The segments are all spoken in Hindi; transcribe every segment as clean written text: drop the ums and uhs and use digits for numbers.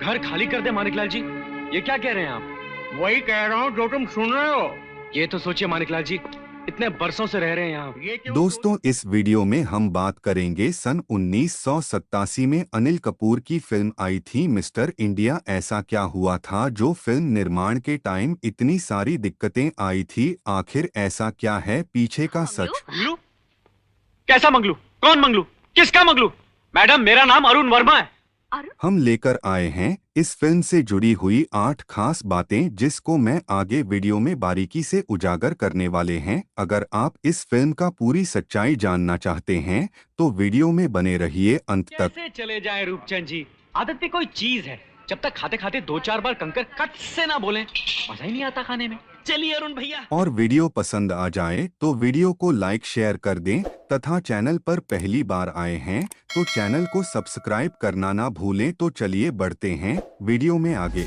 घर खाली कर दे मानिकलाल जी। ये क्या कह रहे हैं आप? वही कह रहा हूँ जो तुम सुन रहे हो। ये तो सोचिए मानिकलाल जी, इतने बरसों से रह रहे हैं यहाँ। दोस्तों, इस वीडियो में हम बात करेंगे सन 1987 में अनिल कपूर की फिल्म आई थी मिस्टर इंडिया। ऐसा क्या हुआ था जो फिल्म निर्माण के टाइम इतनी सारी दिक्कतें आई थी? आखिर ऐसा क्या है पीछे का सच? मंगलू? कैसा मंगलू? कौन मंगलू? किसका मंगलू? मैडम, मेरा नाम अरुण वर्मा है। हम लेकर आए हैं इस फिल्म से जुड़ी हुई 8 खास बातें जिसको मैं आगे वीडियो में बारीकी से उजागर करने वाले हैं। अगर आप इस फिल्म का पूरी सच्चाई जानना चाहते हैं तो वीडियो में बने रहिए अंत तक। कैसे चले जाए रूपचंद जी, आदत भी कोई चीज है। जब तक खाते खाते 2-4 बार कंकर कट से ना बोलें, मजा ही नहीं आता खाने में। चलिए अरुण भैया। और वीडियो पसंद आ जाए तो वीडियो को लाइक शेयर कर दें तथा चैनल पर पहली बार आए हैं तो चैनल को सब्सक्राइब करना ना भूलें। तो चलिए बढ़ते हैं वीडियो में आगे।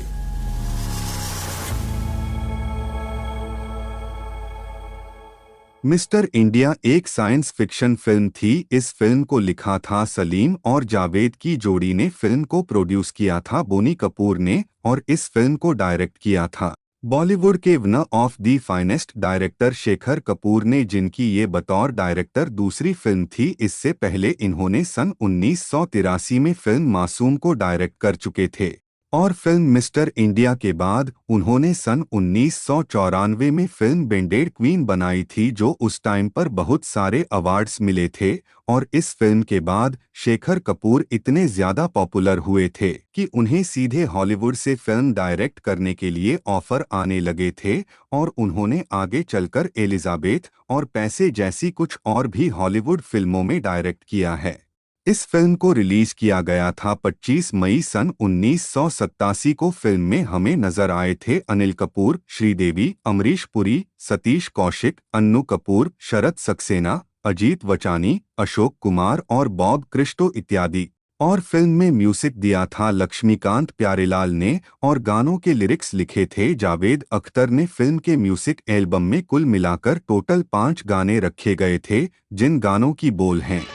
मिस्टर इंडिया एक साइंस फिक्शन फिल्म थी। इस फिल्म को लिखा था सलीम और जावेद की जोड़ी ने। फिल्म को प्रोड्यूस किया था बोनी कपूर ने और इस फिल्म को डायरेक्ट किया था बॉलीवुड के one of the finest director Shekhar Kapoor ने, जिनकी ये बतौर डायरेक्टर दूसरी फिल्म थी। इससे पहले इन्होंने सन 1983 में फिल्म मासूम को डायरेक्ट कर चुके थे और फिल्म मिस्टर इंडिया के बाद उन्होंने सन 1994 में फिल्म बेंडेड क्वीन बनाई थी जो उस टाइम पर बहुत सारे अवार्ड्स मिले थे। और इस फिल्म के बाद शेखर कपूर इतने ज्यादा पॉपुलर हुए थे कि उन्हें सीधे हॉलीवुड से फिल्म डायरेक्ट करने के लिए ऑफर आने लगे थे और उन्होंने आगे चलकर एलिजाबेथ और पैसे जैसी कुछ और भी हॉलीवुड फिल्मों में डायरेक्ट किया है। इस फिल्म को रिलीज किया गया था 25 मई सन 1987 को। फिल्म में हमें नजर आए थे अनिल कपूर, श्रीदेवी, अमरीश पुरी, सतीश कौशिक, अन्नू कपूर, शरद सक्सेना, अजीत वचानी, अशोक कुमार और बॉब क्रिस्टो इत्यादि। और फिल्म में म्यूजिक दिया था लक्ष्मीकांत प्यारेलाल ने और गानों के लिरिक्स लिखे थे जावेद अख्तर ने। फिल्म के म्यूजिक एल्बम में कुल मिलाकर टोटल 5 गाने रखे गए थे, जिन गानों की बोल हैं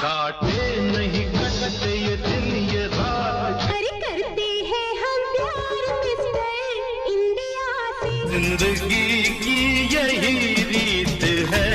काटे नहीं कटते ये दिन ये रात, अरे करते हैं हम प्यार मिस्टर इंडिया से, जिंदगी की यही रीत है।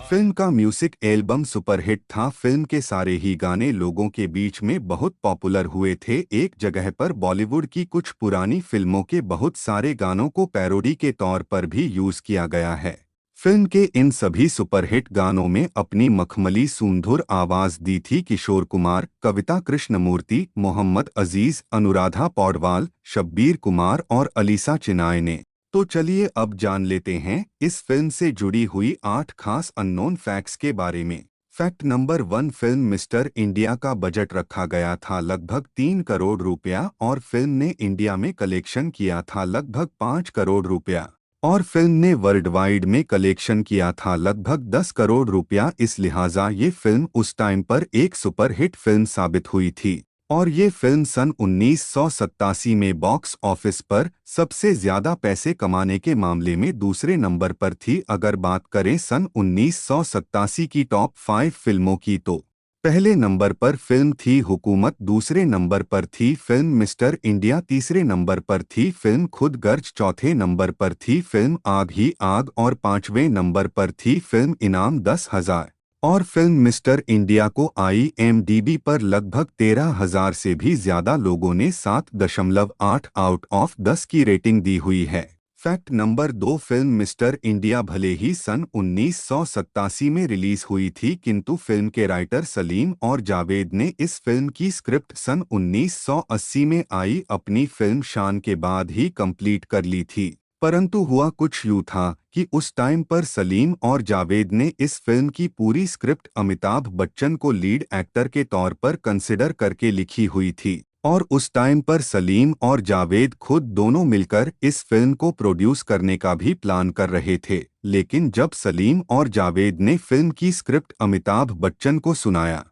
फिल्म का म्यूजिक एल्बम सुपरहिट था। फिल्म के सारे ही गाने लोगों के बीच में बहुत पॉपुलर हुए थे। एक जगह पर बॉलीवुड की कुछ पुरानी फिल्मों के बहुत सारे गानों को पैरोडी के तौर पर भी यूज किया गया है। फिल्म के इन सभी सुपरहिट गानों में अपनी मखमली सुमधुर आवाज दी थी किशोर कुमार, कविता कृष्णमूर्ति, मोहम्मद अजीज, अनुराधा पौडवाल, शब्बीर कुमार और अलीसा चिनाय ने। तो चलिए अब जान लेते हैं इस फिल्म से जुड़ी हुई 8 खास अननोन फैक्ट्स के बारे में। Fact number 1, film mister India का बजट रखा गया था लगभग 3 करोड़ रुपया और फिल्म ने इंडिया में कलेक्शन किया था लगभग 5 करोड़ रुपया और फिल्म ने वर्ल्ड वाइड में कलेक्शन किया था लगभग 10 करोड़ रुपया। इस लिहाजा ये फिल्म उस टाइम पर एक सुपरहिट फिल्म साबित हुई थी और ये फिल्म सन 1987 में बॉक्स ऑफिस पर सबसे ज्यादा पैसे कमाने के मामले में दूसरे नंबर पर थी। अगर बात करें सन 1987 की टॉप 5 फिल्मों की तो पहले नंबर पर फिल्म थी हुकूमत, दूसरे नंबर पर थी फिल्म मिस्टर इंडिया, तीसरे नंबर पर थी फिल्म खुद गर्ज, चौथे नंबर पर थी फिल्म आग ही आग और 5वें नंबर पर थी फिल्म इनाम 10,000। और फिल्म मिस्टर इंडिया को IMDb पर लगभग 13,000 से भी ज्यादा लोगों ने 7.8 आउट ऑफ 10 की रेटिंग दी हुई है। Fact number 2, film mister India भले ही सन 1987 में रिलीज हुई थी किंतु फिल्म के राइटर सलीम और जावेद ने इस फिल्म की स्क्रिप्ट सन 1980 में आई अपनी फिल्म शान के बाद ही कंप्लीट कर ली थी। परंतु हुआ कुछ यूं था कि उस टाइम पर सलीम और जावेद ने इस फिल्म की पूरी स्क्रिप्ट अमिताभ बच्चन को लीड एक्टर के तौर पर कंसिडर करके लिखी हुई थी और उस टाइम पर सलीम और जावेद खुद दोनों मिलकर इस फिल्म को प्रोड्यूस करने का भी प्लान कर रहे थे। लेकिन जब सलीम और जावेद ने फिल्म की स्क्रिप्ट अमिताभ बच्चन को सुनाया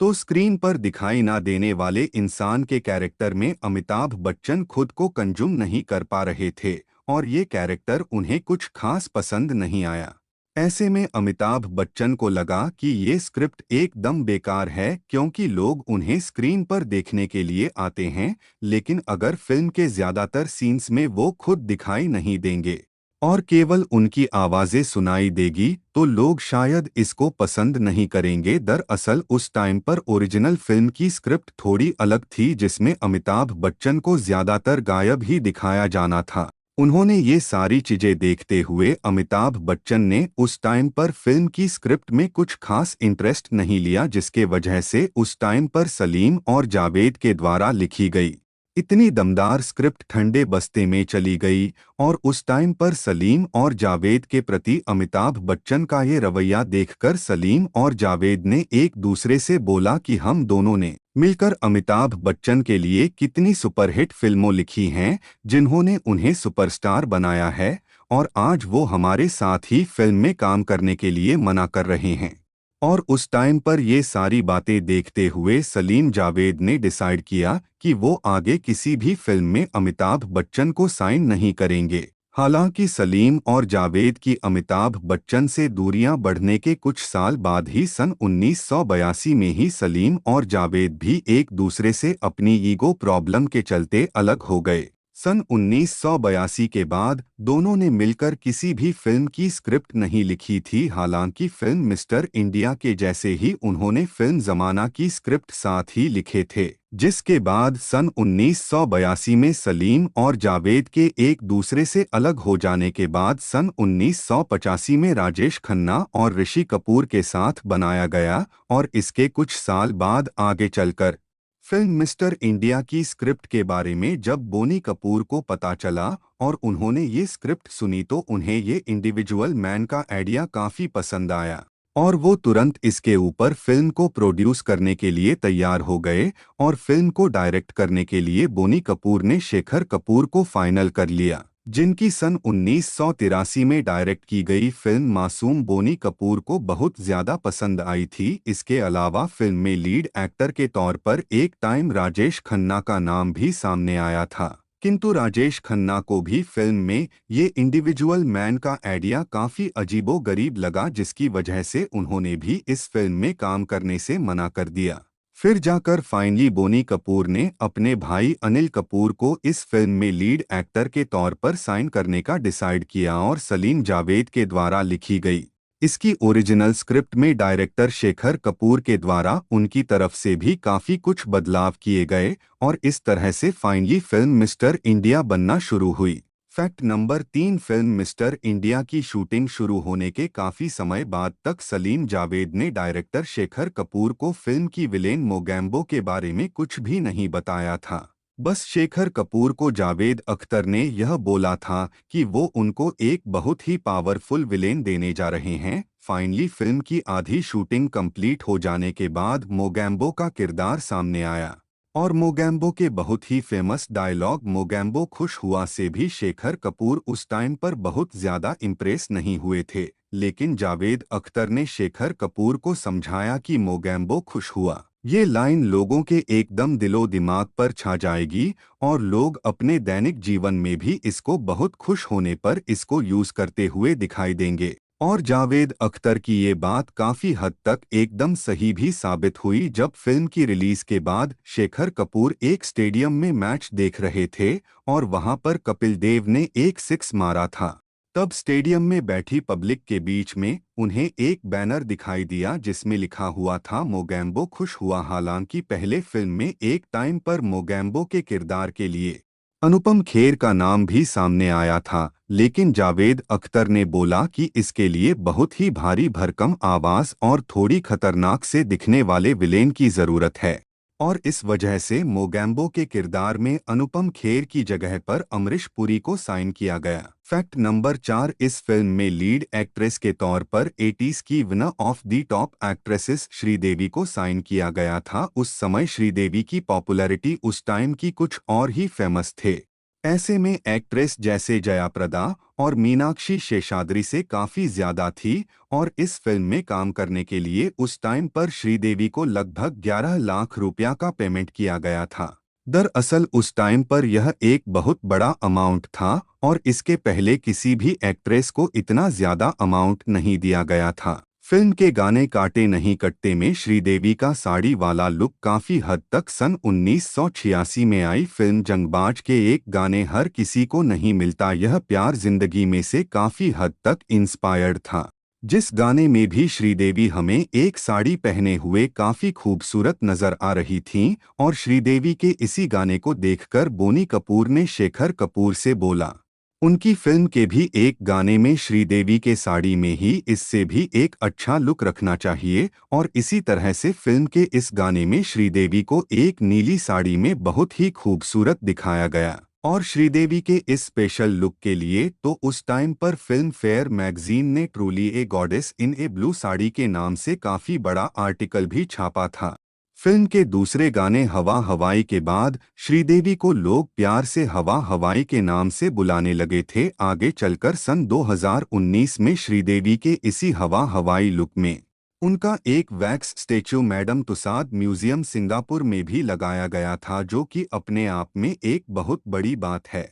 तो स्क्रीन पर दिखाई ना देने वाले इंसान के कैरेक्टर में अमिताभ बच्चन खुद को कंज्यूम नहीं कर पा रहे थे और ये कैरेक्टर उन्हें कुछ खास पसंद नहीं आया। ऐसे में अमिताभ बच्चन को लगा कि ये स्क्रिप्ट एकदम बेकार है, क्योंकि लोग उन्हें स्क्रीन पर देखने के लिए आते हैं, लेकिन अगर फिल्म के ज्यादातर सीन्स में वो खुद दिखाई नहीं देंगे और केवल उनकी आवाजें सुनाई देगी तो लोग शायद इसको पसंद नहीं करेंगे। दरअसल उस टाइम पर ओरिजिनल फिल्म की स्क्रिप्ट थोड़ी अलग थी, जिसमें अमिताभ बच्चन को ज्यादातर गायब ही दिखाया जाना था। उन्होंने ये सारी चीजें देखते हुए अमिताभ बच्चन ने उस टाइम पर फिल्म की स्क्रिप्ट में कुछ खास इंटरेस्ट नहीं लिया, जिसके वजह से उस टाइम पर सलीम और जावेद के द्वारा लिखी गई इतनी दमदार स्क्रिप्ट ठंडे बस्ते में चली गई। और उस टाइम पर सलीम और जावेद के प्रति अमिताभ बच्चन का ये रवैया देखकर सलीम और जावेद ने एक दूसरे से बोला कि हम दोनों ने मिलकर अमिताभ बच्चन के लिए कितनी सुपरहिट फिल्मों लिखी हैं, जिन्होंने उन्हें सुपरस्टार बनाया है, और आज वो हमारे साथ ही फिल्म में काम करने के लिए मना कर रहे हैं। और उस टाइम पर ये सारी बातें देखते हुए सलीम जावेद ने डिसाइड किया कि वो आगे किसी भी फिल्म में अमिताभ बच्चन को साइन नहीं करेंगे। हालांकि सलीम और जावेद की अमिताभ बच्चन से दूरियां बढ़ने के कुछ साल बाद ही सन 1982 में ही सलीम और जावेद भी एक दूसरे से अपनी ईगो प्रॉब्लम के चलते अलग हो गए। सन 1982 के बाद दोनों ने मिलकर किसी भी फिल्म की स्क्रिप्ट नहीं लिखी थी। हालांकि फिल्म मिस्टर इंडिया के जैसे ही उन्होंने फिल्म जमाना की स्क्रिप्ट साथ ही लिखे थे, जिसके बाद सन 1982 में सलीम और जावेद के एक दूसरे से अलग हो जाने के बाद सन 1985 में राजेश खन्ना और ऋषि कपूर के साथ बनाया गया। और इसके कुछ साल बाद आगे चलकर फिल्म मिस्टर इंडिया की स्क्रिप्ट के बारे में जब बोनी कपूर को पता चला और उन्होंने ये स्क्रिप्ट सुनी तो उन्हें ये इंडिविजुअल मैन का आइडिया काफी पसंद आया और वो तुरंत इसके ऊपर फिल्म को प्रोड्यूस करने के लिए तैयार हो गए। और फिल्म को डायरेक्ट करने के लिए बोनी कपूर ने शेखर कपूर को फाइनल कर लिया, जिनकी सन 1983 में डायरेक्ट की गई फिल्म मासूम बोनी कपूर को बहुत ज्यादा पसंद आई थी। इसके अलावा फिल्म में लीड एक्टर के तौर पर एक टाइम राजेश खन्ना का नाम भी सामने आया था, किंतु राजेश खन्ना को भी फिल्म में ये इंडिविजुअल मैन का आइडिया काफी अजीबोगरीब लगा, जिसकी वजह से उन्होंने भी इस फिल्म में काम करने से मना कर दिया। फिर जाकर फाइनली बोनी कपूर ने अपने भाई अनिल कपूर को इस फिल्म में लीड एक्टर के तौर पर साइन करने का डिसाइड किया और सलीम जावेद के द्वारा लिखी गई इसकी ओरिजिनल स्क्रिप्ट में डायरेक्टर शेखर कपूर के द्वारा उनकी तरफ से भी काफी कुछ बदलाव किए गए और इस तरह से फाइनली फिल्म मिस्टर इंडिया बनना शुरू हुई। Fact number 3, film mister India की शूटिंग शुरू होने के काफी समय बाद तक सलीम जावेद ने डायरेक्टर शेखर कपूर को फिल्म की विलेन मोगैम्बो के बारे में कुछ भी नहीं बताया था। बस शेखर कपूर को जावेद अख्तर ने यह बोला था कि वो उनको एक बहुत ही पावरफुल विलेन देने जा रहे हैं। फाइनली फिल्म की आधी शूटिंग कंप्लीट हो जाने के बाद मोगैम्बो का किरदार सामने आया और मोगैम्बो के बहुत ही फेमस डायलॉग मोगैम्बो खुश हुआ से भी शेखर कपूर उस टाइम पर बहुत ज्यादा इम्प्रेस नहीं हुए थे, लेकिन जावेद अख्तर ने शेखर कपूर को समझाया कि मोगैम्बो खुश हुआ ये लाइन लोगों के एकदम दिलो दिमाग पर छा जाएगी और लोग अपने दैनिक जीवन में भी इसको बहुत खुश होने पर इसको यूज करते हुए दिखाई देंगे। और जावेद अख्तर की ये बात काफी हद तक एकदम सही भी साबित हुई। जब फिल्म की रिलीज के बाद शेखर कपूर एक स्टेडियम में मैच देख रहे थे और वहां पर कपिल देव ने एक सिक्स मारा था, तब स्टेडियम में बैठी पब्लिक के बीच में उन्हें एक बैनर दिखाई दिया जिसमें लिखा हुआ था मोगैम्बो खुश हुआ। हालांकि पहले फिल्म में एक टाइम पर मोगैम्बो के किरदार के लिए अनुपम खेर का नाम भी सामने आया था, लेकिन जावेद अख्तर ने बोला कि इसके लिए बहुत ही भारी भरकम आवाज और थोड़ी खतरनाक से दिखने वाले विलेन की जरूरत है और इस वजह से मोगैम्बो के किरदार में अनुपम खेर की जगह पर अमरीश पुरी को साइन किया गया। फैक्ट नंबर 4, इस फिल्म में लीड एक्ट्रेस के तौर पर 80s की winner of the top actresses Sridevi को साइन किया गया था। उस समय श्रीदेवी की पॉपुलैरिटी उस टाइम की कुछ और ही फेमस थे। ऐसे में एक्ट्रेस जैसे जया प्रदा और मीनाक्षी शेषाद्री से काफी ज्यादा थी और इस फिल्म में काम करने के लिए उस टाइम पर श्रीदेवी को लगभग 11 लाख रुपया का पेमेंट किया गया था। दरअसल उस टाइम पर यह एक बहुत बड़ा अमाउंट था और इसके पहले किसी भी एक्ट्रेस को इतना ज्यादा अमाउंट नहीं दिया गया था। फिल्म के गाने काटे नहीं कटते में श्रीदेवी का साड़ी वाला लुक काफी हद तक सन 1986 में आई फिल्म जंगबाज के एक गाने हर किसी को नहीं मिलता यह प्यार जिंदगी में से काफी हद तक इंस्पायर्ड था, जिस गाने में भी श्रीदेवी हमें एक साड़ी पहने हुए काफी खूबसूरत नजर आ रही थीं और श्रीदेवी के इसी गाने को देखकर बोनी कपूर ने शेखर कपूर से बोला। उनकी फिल्म के भी एक गाने में श्रीदेवी के साड़ी में ही इससे भी एक अच्छा लुक रखना चाहिए और इसी तरह से फिल्म के इस गाने में श्रीदेवी को एक नीली साड़ी में बहुत ही खूबसूरत दिखाया गया और श्रीदेवी के इस स्पेशल लुक के लिए तो उस टाइम पर फिल्म फेयर मैगजीन ने ट्रूली ए गॉडेस इन ए ब्लू साड़ी के नाम से काफी बड़ा आर्टिकल भी छापा था। फिल्म के दूसरे गाने हवा हवाई के बाद श्रीदेवी को लोग प्यार से हवा हवाई के नाम से बुलाने लगे थे। आगे चलकर सन 2019 में श्रीदेवी के इसी हवा हवाई लुक में उनका एक wax statue Madame Tussauds museum Singapore में भी लगाया गया था, जो कि अपने आप में एक बहुत बड़ी बात है।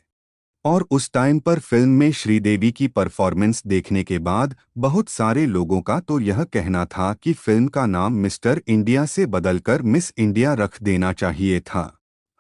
और उस टाइम पर फिल्म में श्रीदेवी की परफॉर्मेंस देखने के बाद बहुत सारे लोगों का तो यह कहना था कि फिल्म का नाम मिस्टर इंडिया से बदलकर मिस इंडिया रख देना चाहिए था।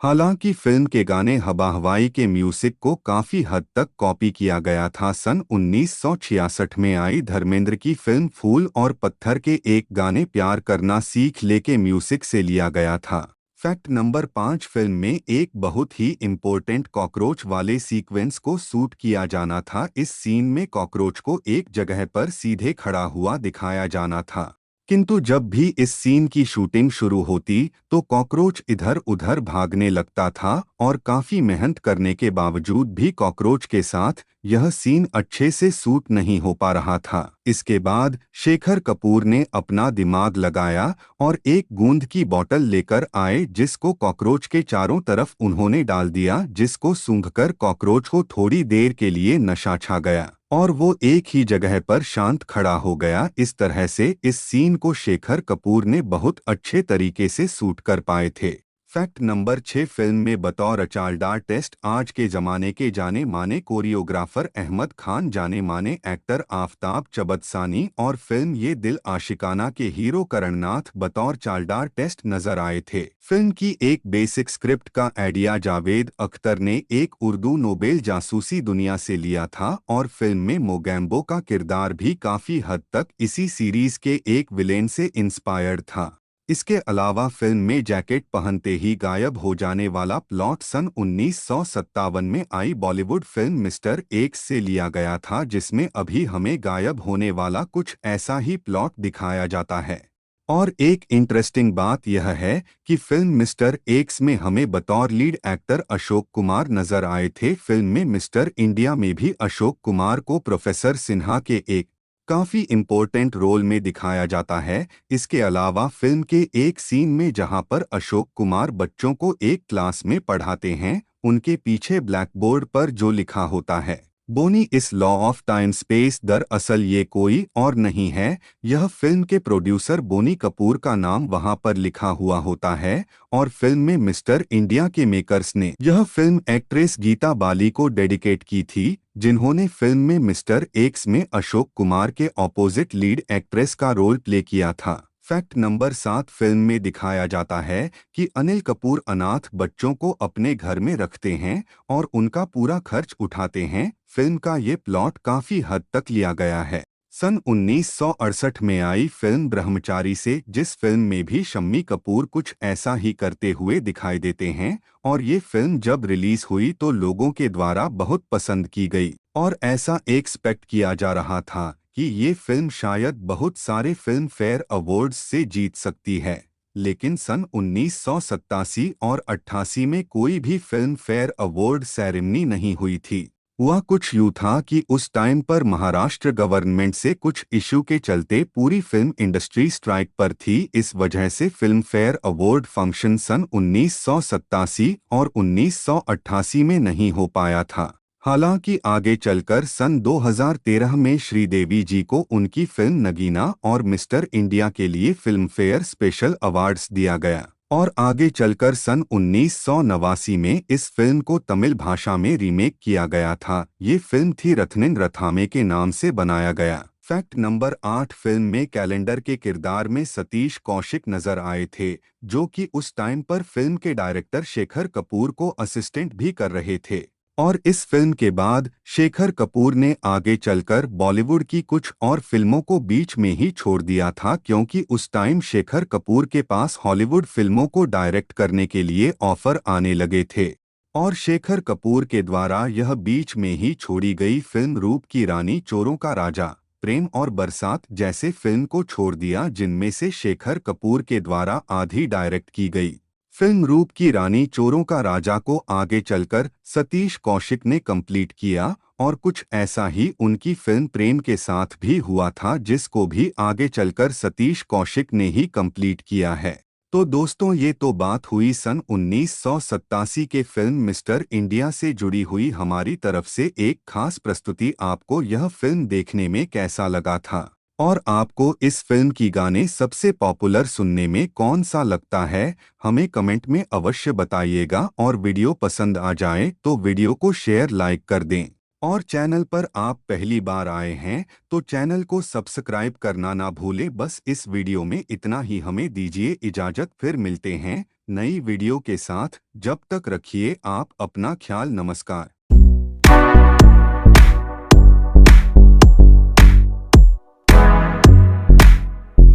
हालांकि फिल्म के गाने हवा हवाई के म्यूजिक को काफी हद तक कॉपी किया गया था। सन 1966 में आई धर्मेंद्र की फिल्म फूल और पत्थर के एक गाने प्यार करना सीख ले के म्यूजिक से लिया गया था। फैक्ट नंबर 5, फिल्म में एक बहुत ही इम्पोर्टेंट कॉकरोच वाले सीक्वेंस को शूट किया जाना था। इस सीन में कॉकरोच को एक जगह पर सीधे खड़ा हुआ दिखाया जाना था, किंतु जब भी इस सीन की शूटिंग शुरू होती तो कॉकरोच इधर उधर भागने लगता था और काफी मेहनत करने के बावजूद भी कॉकरोच के साथ यह सीन अच्छे से शूट नहीं हो पा रहा था। इसके बाद शेखर कपूर ने अपना दिमाग लगाया और एक गूंद की बोतल लेकर आए, जिसको कॉकरोच के चारों तरफ उन्होंने डाल दिया, जिसको सूंघकर कॉकरोच को थोड़ी देर के लिए नशा छा गया और वो एक ही जगह पर शांत खड़ा हो गया। इस तरह से इस सीन को शेखर कपूर ने बहुत अच्छे तरीके से शूट कर पाए थे। फैक्ट नंबर 6, फिल्म में बतौर चाइल्ड आर्टिस्ट आज के जमाने के जाने माने कोरियोग्राफर अहमद खान, जाने माने एक्टर आफताब चबतसानी और फिल्म ये दिल आशिकाना के हीरो करणनाथ बतौर चाइल्ड आर्टिस्ट नजर आए थे। फिल्म की एक बेसिक स्क्रिप्ट का आइडिया जावेद अख्तर ने एक उर्दू नोबेल जासूसी दुनिया से लिया था और फिल्म में मोगैम्बो का किरदार भी काफी हद तक इसी सीरीज के एक विलेन से इंस्पायर्ड था। इसके अलावा फिल्म में जैकेट पहनते ही गायब हो जाने वाला प्लॉट सन 1957 में आई बॉलीवुड फिल्म मिस्टर एक्स से लिया गया था, जिसमें अभी हमें गायब होने वाला कुछ ऐसा ही प्लॉट दिखाया जाता है। और एक इंटरेस्टिंग बात यह है कि फिल्म मिस्टर एक्स में हमें बतौर लीड एक्टर अशोक कुमार नजर आए थे। फिल्म में मिस्टर इंडिया में भी अशोक कुमार को प्रोफेसर सिन्हा के एक काफी इम्पोर्टेंट रोल में दिखाया जाता है। इसके अलावा फिल्म के एक सीन में जहां पर अशोक कुमार बच्चों को एक क्लास में पढ़ाते हैं, उनके पीछे ब्लैक बोर्ड पर जो लिखा होता है बोनी इस लॉ ऑफ टाइम स्पेस, दरअसल ये कोई और नहीं है, यह फिल्म के प्रोड्यूसर बोनी कपूर का नाम वहां पर लिखा हुआ होता है। और फिल्म में मिस्टर इंडिया के मेकर्स ने यह फिल्म एक्ट्रेस गीता बाली को डेडिकेट की थी, जिन्होंने फिल्म में मिस्टर एक्स में अशोक कुमार के ऑपोजिट लीड एक्ट्रेस का रोल प्ले किया था। फैक्ट नंबर 7, फिल्म में दिखाया जाता है कि अनिल कपूर अनाथ बच्चों को अपने घर में रखते हैं और उनका पूरा खर्च उठाते हैं। फिल्म का ये प्लॉट काफी हद तक लिया गया है सन 1968 में आई फिल्म ब्रह्मचारी से, जिस फिल्म में भी शम्मी कपूर कुछ ऐसा ही करते हुए दिखाई देते हैं। और ये फिल्म जब रिलीज हुई तो लोगों के द्वारा बहुत पसंद की गई और ऐसा एक्सपेक्ट किया जा रहा था कि ये फिल्म शायद बहुत सारे फिल्म फेयर अवार्ड्स से जीत सकती है, लेकिन सन 1987 और 88 में कोई भी फिल्म फेयर अवार्ड सेरेमनी नहीं हुई थी। हुआ कुछ यूं था कि उस टाइम पर महाराष्ट्र गवर्नमेंट से कुछ इशू के चलते पूरी फिल्म इंडस्ट्री स्ट्राइक पर थी। इस वजह से फिल्म फेयर अवार्ड फंक्शन सन 1987 और 1988 में नहीं हो पाया था। हालांकि आगे चलकर सन 2013 में श्रीदेवी जी को उनकी फिल्म नगीना और मिस्टर इंडिया के लिए फिल्म फेयर स्पेशल अवार्ड्स दिया गया। और आगे चलकर सन 1989 में इस फिल्म को तमिल भाषा में रीमेक किया गया था। ये फिल्म थी रथनिन रथामे के नाम से बनाया गया। फैक्ट नंबर 8, फिल्म में कैलेंडर के किरदार में सतीश कौशिक नजर आए थे, जो कि उस टाइम पर फिल्म के डायरेक्टर शेखर कपूर को असिस्टेंट भी कर रहे थे। और इस फिल्म के बाद शेखर कपूर ने आगे चलकर बॉलीवुड की कुछ और फिल्मों को बीच में ही छोड़ दिया था, क्योंकि उस टाइम शेखर कपूर के पास हॉलीवुड फिल्मों को डायरेक्ट करने के लिए ऑफर आने लगे थे। और शेखर कपूर के द्वारा यह बीच में ही छोड़ी गई फिल्म रूप की रानी, चोरों का राजा, प्रेम और बरसात जैसे फिल्म को छोड़ दिया, जिनमें से शेखर कपूर के द्वारा आधी डायरेक्ट की गई फिल्म रूप की रानी चोरों का राजा को आगे चलकर सतीश कौशिक ने कंप्लीट किया। और कुछ ऐसा ही उनकी फिल्म प्रेम के साथ भी हुआ था, जिसको भी आगे चलकर सतीश कौशिक ने ही कंप्लीट किया है। तो दोस्तों, ये तो बात हुई सन 1987 के फिल्म मिस्टर इंडिया से जुड़ी हुई हमारी तरफ से एक खास प्रस्तुति। आपको यह फिल्म देखने में कैसा लगा था और आपको इस फिल्म की गाने सबसे पॉपुलर सुनने में कौन सा लगता है, हमें कमेंट में अवश्य बताइएगा। और वीडियो पसंद आ जाए तो वीडियो को शेयर लाइक कर दें। और चैनल पर आप पहली बार आए हैं तो चैनल को सब्सक्राइब करना ना भूलें। बस इस वीडियो में इतना ही, हमें दीजिए इजाज़त, फिर मिलते हैं नई वीडियो के साथ। जब तक रखिए आप अपना ख्याल। नमस्कार।